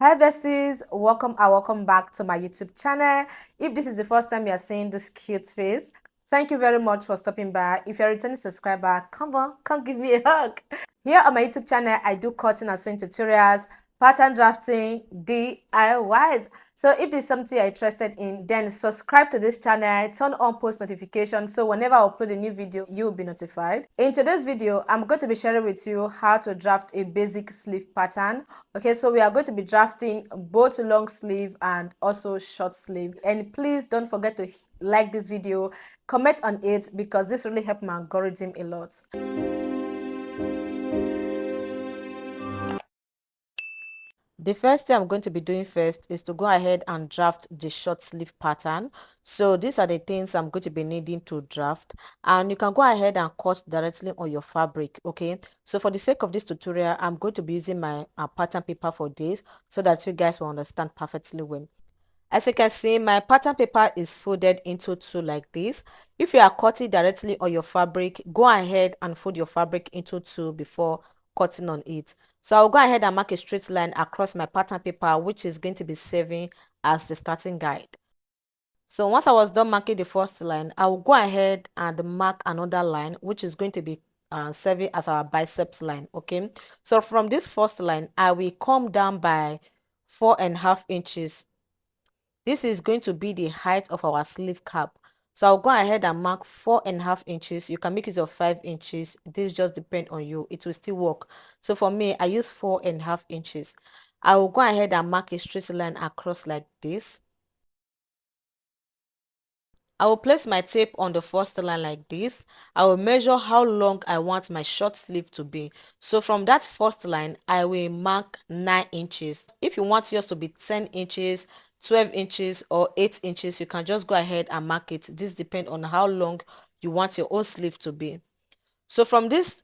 Hi besties, welcome back to my YouTube channel. If this is the first time you're seeing this cute face, thank you very much for stopping by. If you're a returning subscriber, come give me a hug. Here on my YouTube channel, I do cutting and sewing tutorials, pattern drafting, DIYs. So if this is something you're interested in, then subscribe to this channel, turn on post notifications so whenever I upload a new video, you'll be notified. In today's video, I'm going to be sharing with you how to draft a basic sleeve pattern. Okay, so we are going to be drafting both long sleeve and also short sleeve. And please don't forget to like this video, comment on it because this really helps my algorithm a lot. The first thing I'm going to be doing first is to go ahead and draft the short sleeve pattern. So these are the things I'm going to be needing to draft, and you can go ahead and cut directly on your fabric. Okay, so for the sake of this tutorial, I'm going to be using my pattern paper for this so that you guys will understand perfectly well. As you can see, my pattern paper is folded into two like this. If you are cutting directly on your fabric, go ahead and fold your fabric into two before cutting on it. So I'll go ahead and mark a straight line across my pattern paper, which is going to be serving as the starting guide. So once I was done marking the first line, I will go ahead and mark another line, which is going to be serving as our biceps line. Okay, so from this first line, I will come down by 4.5 inches. This is going to be the height of our sleeve cap. So I'll go ahead and mark 4.5 inches. You can make use of 5 inches. This just depends on you. It will still work. So for me, I use 4.5 inches. I will go ahead and mark a straight line across like this. I will place my tape on the first line like this. I will measure how long I want my short sleeve to be. So from that first line, I will mark 9 inches. If you want yours to be 10 inches, 12 inches or 8 inches, you can just go ahead and mark it. This depends on how long you want your own sleeve to be. So from this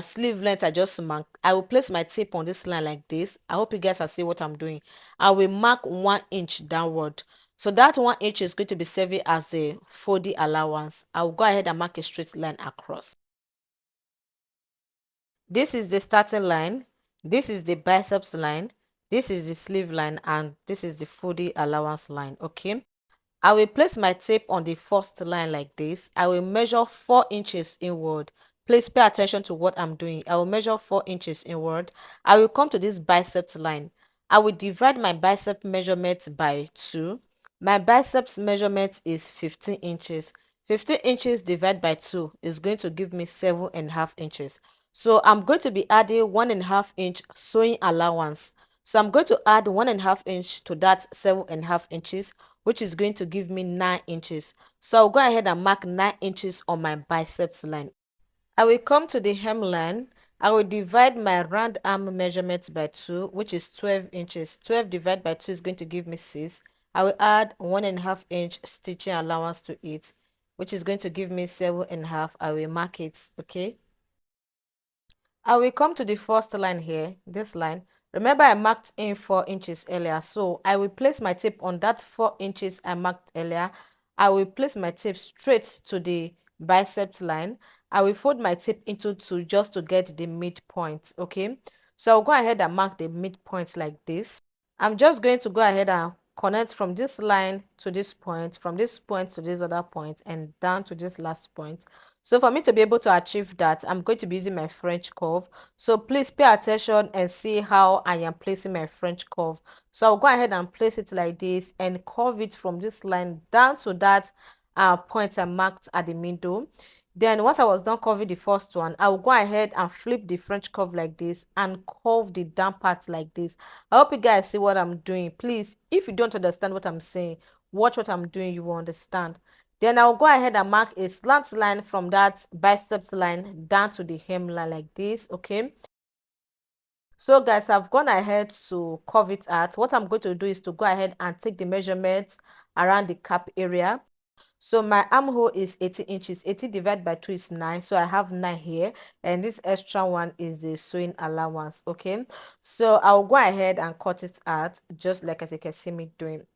sleeve length I just marked, I will place my tape on this line like this. I hope you guys are seeing what I'm doing. I will mark 1 inch downward. So that 1 inch is going to be serving as a folding allowance. I will go ahead and mark a straight line across. This is the starting line. This is the biceps line. This is the sleeve line, and this is the folding allowance line. Okay. I will place my tape on the first line like this. I will measure 4 inches inward. Please pay attention to what I'm doing. I will measure 4 inches inward. I will come to this biceps line. I will divide my bicep measurement by 2. My biceps measurement is 15 inches. 15 inches divided by 2 is going to give me 7.5 inches. So I'm going to be adding 1.5 inch sewing allowance. So I'm going to add 1.5 inch to that 7.5 inches, which is going to give me 9 inches. So I'll go ahead and mark 9 inches on my biceps line. I will come to the hemline. I will divide my round arm measurement by 2, which is 12 inches. 12 divided by 2 is going to give me 6. I will add 1.5 inch stitching allowance to it, which is going to give me 7.5. I will mark it, okay? I will come to the first line here, this line. Remember I marked in 4 inches earlier, so I will place my tape on that 4 inches I marked earlier. I will place my tape straight to the biceps line. I will fold my tape into 2 just to get the midpoint, okay? So I'll go ahead and mark the midpoint like this. I'm just going to go ahead and connect from this line to this point, from this point to this other point, and down to this last point. So for me to be able to achieve that, I'm going to be using my French curve. So please pay attention and see how I am placing my French curve. So I'll go ahead and place it like this and curve it from this line down to that point I marked at the middle. Then once I was done curving the first one, I will go ahead and flip the French curve like this and curve the down part like this. I hope you guys see what I'm doing. Please, if you don't understand what I'm saying, watch what I'm doing, you will understand. Then I'll go ahead and mark a slant line from that biceps line down to the hemline like this, okay? So guys, I've gone ahead to curve it out. What I'm going to do is to go ahead and take the measurements around the cap area. So my armhole is 80 inches. 80 divided by 2 is 9. So I have 9 here. And this extra one is the sewing allowance. Okay. So I'll go ahead and cut it out just like as you can see me doing.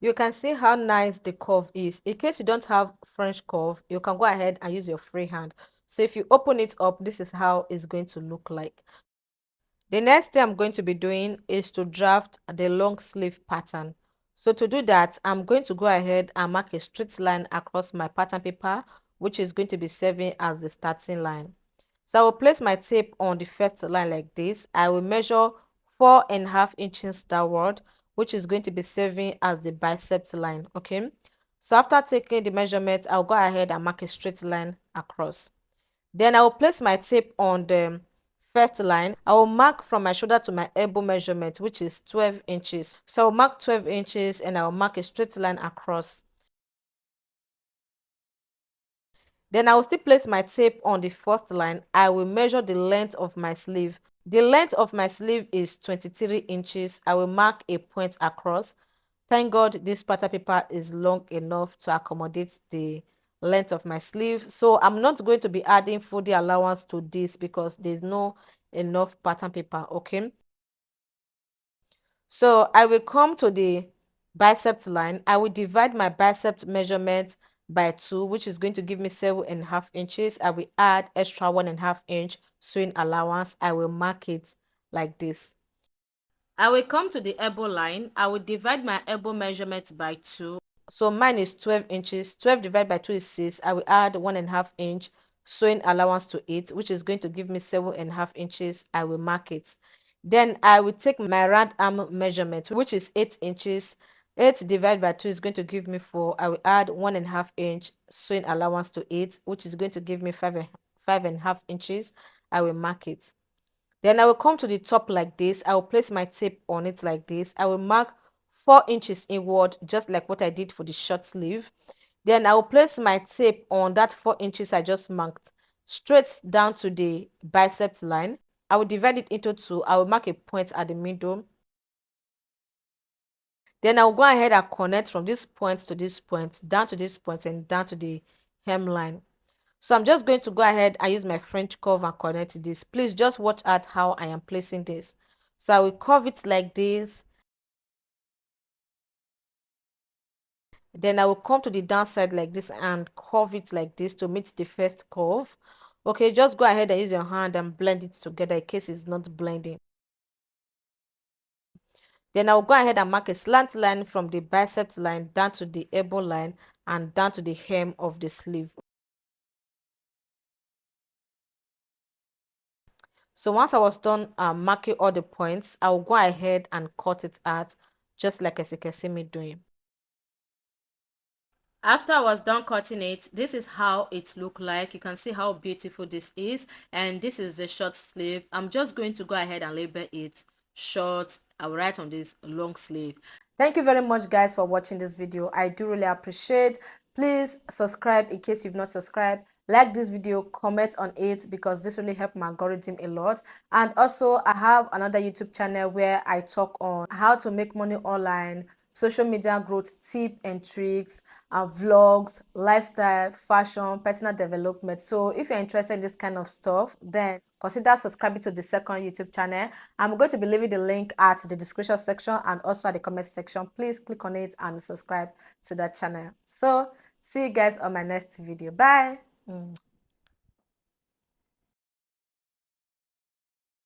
You can see how nice the curve is. In case you don't have French curve, you can go ahead and use your free hand. So if you open it up, this is how it's going to look like. The next thing I'm going to be doing is to draft the long sleeve pattern. So to do that, I'm going to go ahead and mark a straight line across my pattern paper, which is going to be serving as the starting line. So I will place my tape on the first line like this. I will measure 4.5 inches downward, which is going to be serving as the bicep line. Okay. So after taking the measurement, I'll go ahead and mark a straight line across. Then I will place my tape on the first line. I will mark from my shoulder to my elbow measurement, which is 12 inches. So I'll mark 12 inches and I'll mark a straight line across. Then I will still place my tape on the first line. I will measure the length of my sleeve. The length of my sleeve is 23 inches. I will mark a point across. Thank God this pattern paper is long enough to accommodate the length of my sleeve. So I'm not going to be adding folding allowance to this because there's no enough pattern paper. Okay. So I will come to the bicep line. I will divide my bicep measurement by 2, which is going to give me 7.5 inches. I will add extra 1.5 inch sewing allowance. I will mark it like this. I will come to the elbow line. I will divide my elbow measurement by 2. So mine is 12 inches. 12 divided by 2 is 6. I will add 1.5 inch sewing allowance to it, which is going to give me 7.5 inches. I will mark it. Then I will take my round arm measurement, which is 8 inches. 8 divided by 2 is going to give me 4. I will add 1.5 inch sewing allowance to it, which is going to give me 5.5 inches. I will mark it. Then I will come to the top like this. I will place my tape on it like this. I will mark 4 inches inward, just like what I did for the short sleeve. Then I will place my tape on that 4 inches I just marked straight down to the bicep line. I will divide it into 2. I will mark a point at the middle. Then I'll go ahead and connect from this point to this point, down to this point, and down to the hemline. So I'm just going to go ahead and use my French curve and connect this. Please just watch out how I am placing this. So I will curve it like this. Then I will come to the downside like this and curve it like this to meet the first curve. Okay, just go ahead and use your hand and blend it together in case it's not blending. Then I'll go ahead and mark a slant line from the bicep line down to the elbow line and down to the hem of the sleeve. So once I was done marking all the points, I'll go ahead and cut it out just like as you can see me doing. After I was done cutting it, this is how it looked like. You can see how beautiful this is, and this is the short sleeve. I'm just going to go ahead and label it short. I will write on this long sleeve. Thank you very much guys for watching this video. I do really appreciate. Please subscribe in case you've not subscribed. Like this video, comment on it because this really helped my algorithm a lot. And also I have another YouTube channel where I talk on how to make money online, social media growth tip and tricks, vlogs, lifestyle, fashion, personal development. So if you're interested in this kind of stuff, then consider subscribing to the second YouTube channel. I'm going to be leaving the link at the description section and also at the comment section. Please click on it and subscribe to that channel. So see you guys on my next video. Bye.